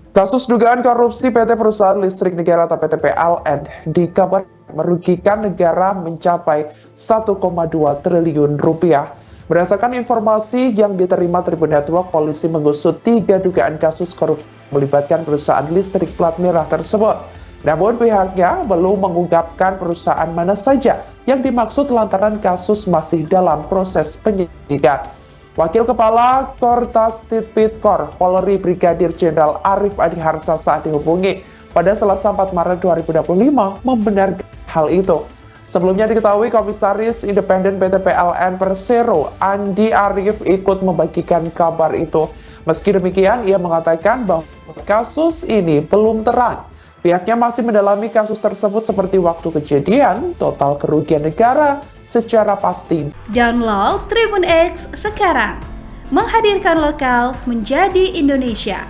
Kasus dugaan korupsi PT Perusahaan Listrik Negara atau PT PLN dikabar merugikan negara mencapai 1,2 triliun rupiah. Berdasarkan informasi yang diterima Tribun Network, polisi mengusut 3 dugaan kasus korupsi melibatkan perusahaan listrik plat merah tersebut. Namun pihaknya belum mengungkapkan perusahaan mana saja yang dimaksud lantaran kasus masih dalam proses penyidikan. Wakil Kepala Kortas Tipikor Polri Brigadir Jenderal Arief Adiharsa saat dihubungi pada Selasa 4 Maret 2025 membenarkan hal itu. Sebelumnya diketahui Komisaris Independen PT PLN Persero Andi Arief ikut membagikan kabar itu. Meski demikian, ia mengatakan bahwa kasus ini belum terang. Pihaknya masih mendalami kasus tersebut seperti waktu kejadian, total kerugian negara secara pasti. Download Tribun X sekarang, menghadirkan lokal menjadi Indonesia.